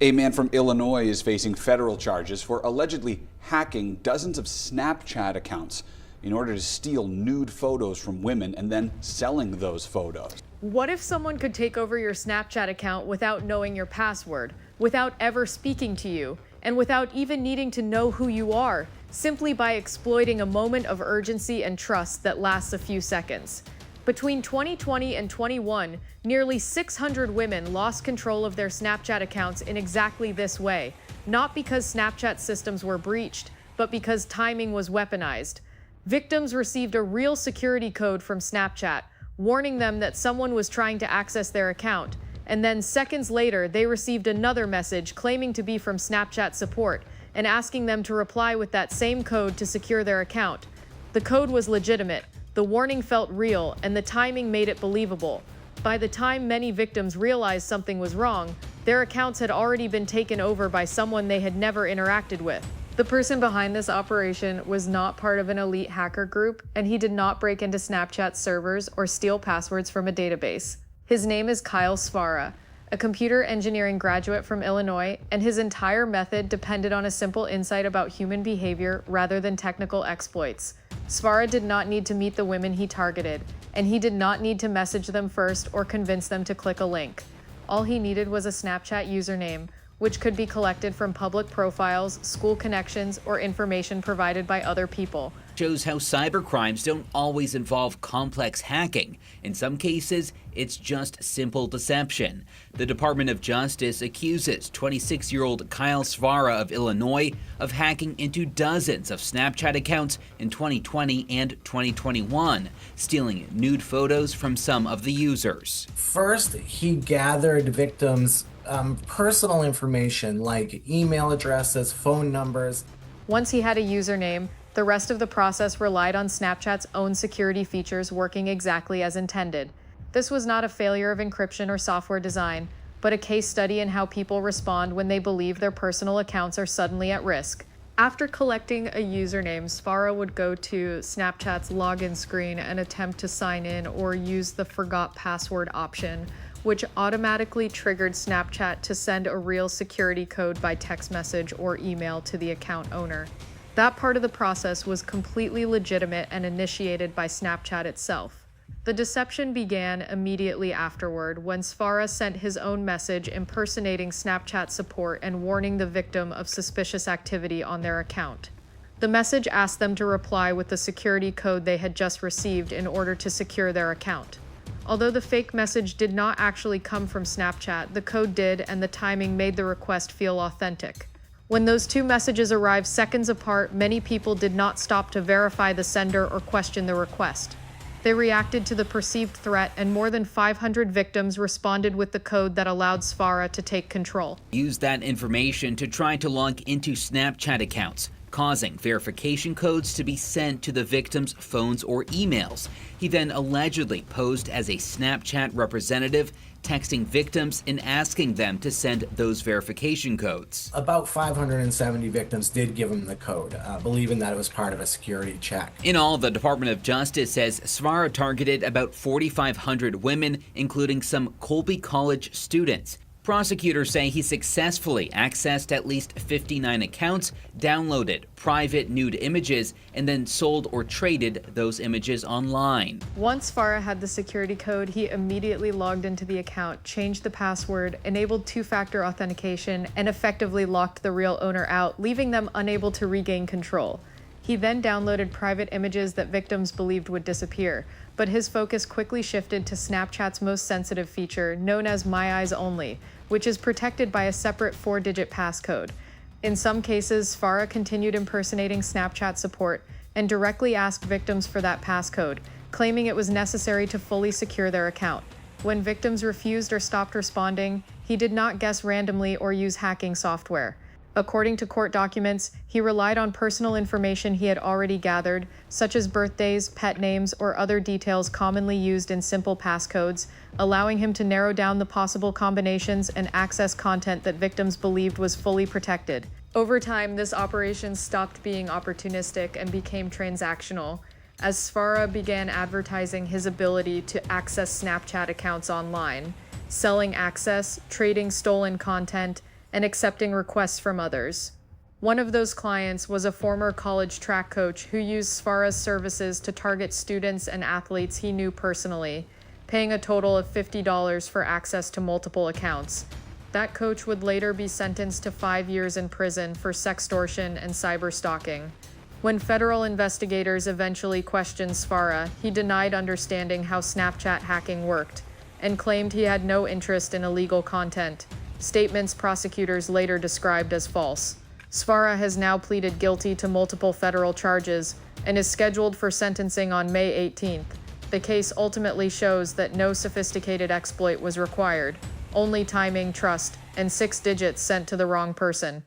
A man from Illinois is facing federal charges for allegedly hacking dozens of Snapchat accounts in order to steal nude photos from women and then selling those photos. What if someone could take over your Snapchat account without knowing your password, without ever speaking to you, and without even needing to know who you are, simply by exploiting a moment of urgency and trust that lasts a few seconds? Between 2020 and 21, nearly 600 women lost control of their Snapchat accounts in exactly this way, not because Snapchat systems were breached, but because timing was weaponized. Victims received a real security code from Snapchat, warning them that someone was trying to access their account, and then seconds later, they received another message claiming to be from Snapchat support and asking them to reply with that same code to secure their account. The code was legitimate. The warning felt real, and the timing made it believable. By the time many victims realized something was wrong, their accounts had already been taken over by someone they had never interacted with. The person behind this operation was not part of an elite hacker group, and he did not break into Snapchat servers or steal passwords from a database. His name is Kyle Svara, a computer engineering graduate from Illinois, and his entire method depended on a simple insight about human behavior rather than technical exploits. Svara did not need to meet the women he targeted, and he did not need to message them first or convince them to click a link. All he needed was a Snapchat username, which could be collected from public profiles, school connections, or information provided by other people. Shows how cybercrimes don't always involve complex hacking. In some cases, it's just simple deception. The Department of Justice accuses 26-year-old Kyle Svara of Illinois of hacking into dozens of Snapchat accounts in 2020 and 2021, stealing nude photos from some of the users. First, he gathered victims' personal information like email addresses, phone numbers. Once he had a username, the rest of the process relied on Snapchat's own security features working exactly as intended. This was not a failure of encryption or software design, but a case study in how people respond when they believe their personal accounts are suddenly at risk. After collecting a username, Svara would go to Snapchat's login screen and attempt to sign in or use the forgot password option, which automatically triggered Snapchat to send a real security code by text message or email to the account owner. That part of the process was completely legitimate and initiated by Snapchat itself. The deception began immediately afterward when Svara sent his own message impersonating Snapchat support and warning the victim of suspicious activity on their account. The message asked them to reply with the security code they had just received in order to secure their account. Although the fake message did not actually come from Snapchat, the code did, and the timing made the request feel authentic. When those two messages arrived seconds apart, many people did not stop to verify the sender or question the request. They reacted to the perceived threat, and more than 500 victims responded with the code that allowed Svara to take control. Use that information to try to log into Snapchat accounts, causing verification codes to be sent to the victims' phones or emails. He then allegedly posed as a Snapchat representative, texting victims and asking them to send those verification codes. About 570 victims did give him the code, believing that it was part of a security check. In all, the Department of Justice says Svara targeted about 4,500 women, including some Colby College students. Prosecutors say he successfully accessed at least 59 accounts, downloaded private nude images, and then sold or traded those images online. Once Svara had the security code, he immediately logged into the account, changed the password, enabled two-factor authentication, and effectively locked the real owner out, leaving them unable to regain control. He then downloaded private images that victims believed would disappear, but his focus quickly shifted to Snapchat's most sensitive feature, known as My Eyes Only, which is protected by a separate 4-digit passcode. In some cases, Svara continued impersonating Snapchat support and directly asked victims for that passcode, claiming it was necessary to fully secure their account. When victims refused or stopped responding, he did not guess randomly or use hacking software. According to court documents, he relied on personal information he had already gathered, such as birthdays, pet names, or other details commonly used in simple passcodes, allowing him to narrow down the possible combinations and access content that victims believed was fully protected. Over time, this operation stopped being opportunistic and became transactional, as Svara began advertising his ability to access Snapchat accounts online, selling access, trading stolen content, and accepting requests from others. One of those clients was a former college track coach who used Sfara's services to target students and athletes he knew personally, paying a total of $50 for access to multiple accounts. That coach would later be sentenced to 5 years in prison for sextortion and cyberstalking. When federal investigators eventually questioned Sfara, he denied understanding how Snapchat hacking worked and claimed he had no interest in illegal content, statements prosecutors later described as false. Sfara has now pleaded guilty to multiple federal charges and is scheduled for sentencing on May 18th. The case ultimately shows that no sophisticated exploit was required, only timing, trust, and 6 digits sent to the wrong person.